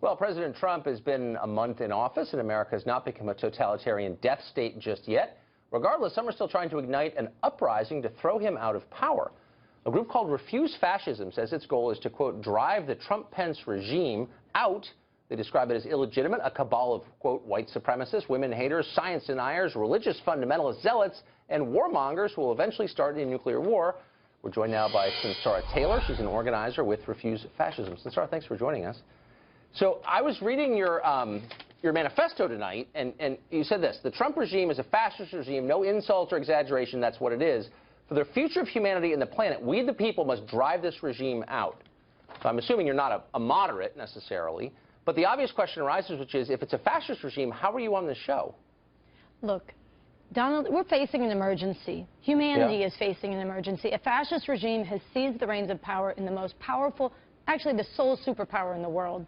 Well, President Trump has been a month in office, and America has not become a totalitarian death state just yet. Regardless, some are still trying to ignite an uprising to throw him out of power. A group called Refuse Fascism says its goal is to, quote, drive the Trump-Pence regime out. They describe it as illegitimate, a cabal of, quote, white supremacists, women haters, science deniers, religious fundamentalist zealots, and warmongers who will eventually start a nuclear war. We're joined now by Sinsara Taylor. She's an organizer with Refuse Fascism. Sinsara, thanks for joining us. So I was reading your manifesto tonight, and you said this: the Trump regime is a fascist regime, no insult or exaggeration, that's what it is. For the future of humanity and the planet, we the people must drive this regime out. So I'm assuming you're not a moderate necessarily, but the obvious question arises, which is, if it's a fascist regime, how are you on the show? Look, Donald, we're facing an emergency. Humanity is facing an emergency. A fascist regime has seized the reins of power in the most powerful, actually the sole superpower in the world.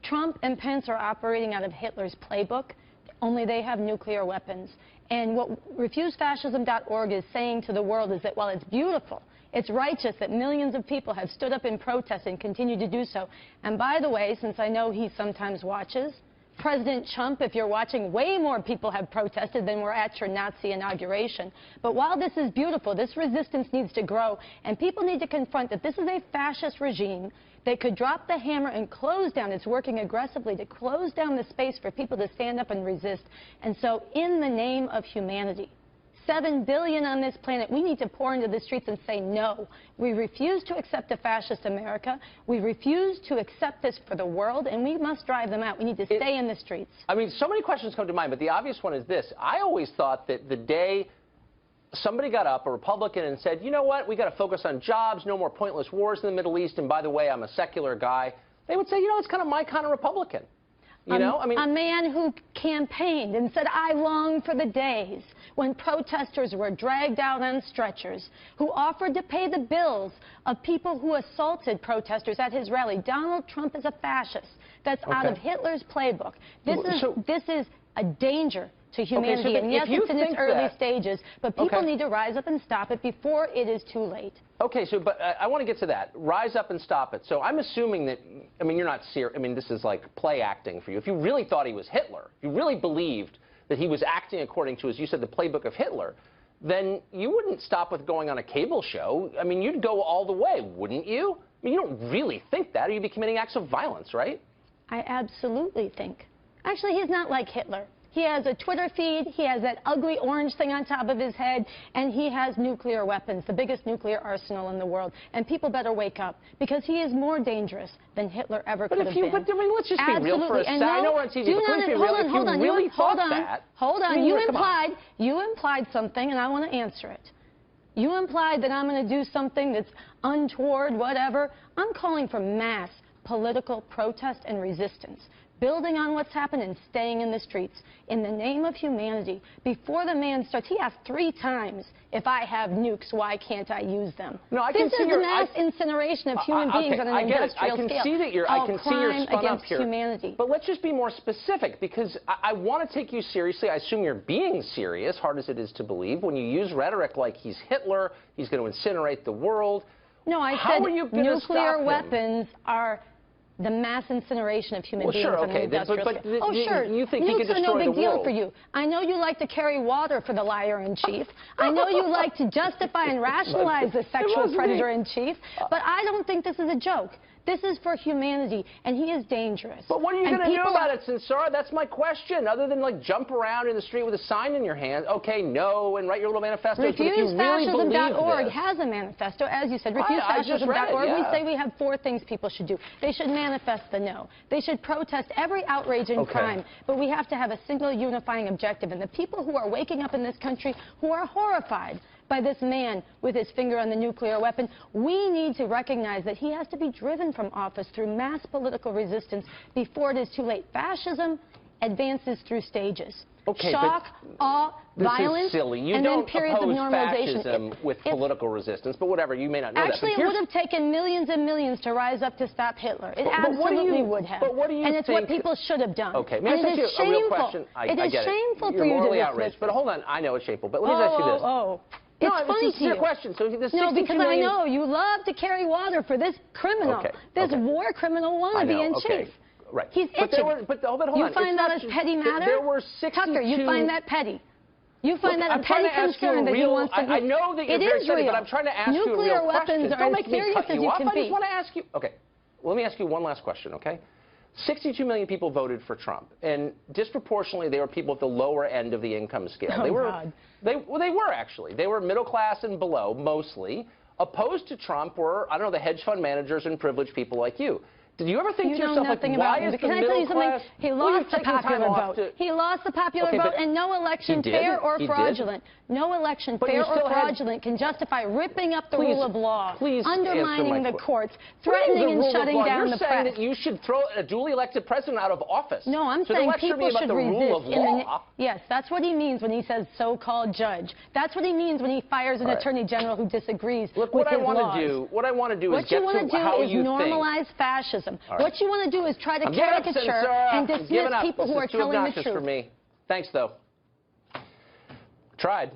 Trump and Pence are operating out of Hitler's playbook, only they have nuclear weapons. And what refusefascism.org is saying to the world is that while it's beautiful, it's righteous that millions of people have stood up in protest and continue to do so. And by the way, since I know he sometimes watches, President Trump, if you're watching, way more people have protested than were at your Nazi inauguration. But while this is beautiful, this resistance needs to grow, and people need to confront that this is a fascist regime that could drop the hammer and close down. It's working aggressively to close down the space for people to stand up and resist. And so in the name of humanity, 7 billion on this planet, we need to pour into the streets and say no. We refuse to accept a fascist America. We refuse to accept this for the world, and we must drive them out. We need to stay in the streets. I mean, so many questions come to mind, but the obvious one is this. I always thought that the day somebody got up, a Republican, and said, you know what, we got to focus on jobs, no more pointless wars in the Middle East, and by the way, I'm a secular guy, they would say, you know, it's kind of my kind of Republican. You know, I mean, a man who campaigned and said, I long for the days when protesters were dragged out on stretchers, who offered to pay the bills of people who assaulted protesters at his rally. Donald Trump is a fascist. That's out of Hitler's playbook. This is a danger to humanity, and yes, it's in its early stages, but people need to rise up and stop it before it is too late. Okay, so, but I want to get to that. Rise up and stop it. So I'm assuming that, I mean, you're not serious. I mean, this is like play acting for you. If you really thought he was Hitler, if you really believed that he was acting according to, as you said, the playbook of Hitler, then you wouldn't stop with going on a cable show. I mean, you'd go all the way, wouldn't you? I mean, you don't really think that, or you'd be committing acts of violence, right? I absolutely think. Actually, he's not like Hitler. He has a Twitter feed, he has that ugly orange thing on top of his head, and he has nuclear weapons, the biggest nuclear arsenal in the world. And people better wake up, because he is more dangerous than Hitler ever could have been. But I mean, let's just be real for a second. I know we're on TV, but please be real. If you really thought that... Hold on. You implied something, and I want to answer it. You implied that I'm going to do something that's untoward, whatever. I'm calling for mass political protest and resistance, building on what's happened and staying in the streets in the name of humanity. Before the man starts, he asked 3 times, if I have nukes, why can't I use them? No, I can see the mass incineration of human beings on an industrial scale. I can see that you're spun up here. Humanity. But let's just be more specific, because I want to take you seriously. I assume you're being serious, hard as it is to believe, when you use rhetoric like he's Hitler, he's going to incinerate the world. No, I said nuclear weapons are the mass incineration of human beings on an industrial scale. Oh, sure. You think he could destroy the world? Nukes are no big deal for you. I know you like to carry water for the liar-in-chief. I know you like to justify and rationalize the sexual predator-in-chief. But I don't think this is a joke. This is for humanity, and he is dangerous. But what are you going to do about it, Sinsara? That's my question. Other than, like, jump around in the street with a sign in your hand, okay, no, and write your little manifesto. Refusefascism.org has a manifesto, as you said. Refusefascism.org, we say we have 4 things people should do. They should manifest the no. They should protest every outrage and crime. But we have to have a single unifying objective. And the people who are waking up in this country who are horrified by this man with his finger on the nuclear weapon, we need to recognize that he has to be driven from office through mass political resistance before it is too late. Fascism advances through stages. Shock, awe, violence, and then periods of normalization. Fascism with political resistance, but whatever, you may not know that. It would have taken millions and millions to rise up to stop Hitler. It absolutely would have. But what do you and it's what people should have done. Okay, may I ask you a real question? It is shameful for you to morally outraged, but hold on, I know it's shameful, but let me ask you this. It's funny to you. Question. So no, because I know you love to carry water for this criminal, this war criminal wannabe in chief. Right. He's itching. Hold on. You find that as petty matter? There were 62... Tucker, you find that petty? You find that a petty concern that he wants to... I know that you're very petty, but I'm trying to ask you a real question. Nuclear weapons are as serious as you can be. I just want to ask you... Okay. Let me ask you one last question, okay? 62 million people voted for Trump, and disproportionately they were people at the lower end of the income scale. They were actually. They were middle class and below, mostly. Opposed to Trump were, I don't know, the hedge fund managers and privileged people like you. Did you ever think to yourself, like, why is the middle class... He lost the popular vote. He lost the popular vote, and no election, fair or fraudulent, no election, fair or fraudulent, can justify ripping up the rule of law, undermining the courts, threatening and shutting down the press. You're saying that you should throw a duly elected president out of office. No, I'm saying people should resist. Yes, that's what he means when he says so-called judge. That's what he means when he fires an attorney general who disagrees with his laws. What I want to do is get to how you think. What you want to do is normalize fascism. What you want to do is try to caricature and dismiss people who are telling the truth. For me. Thanks, though. Tried.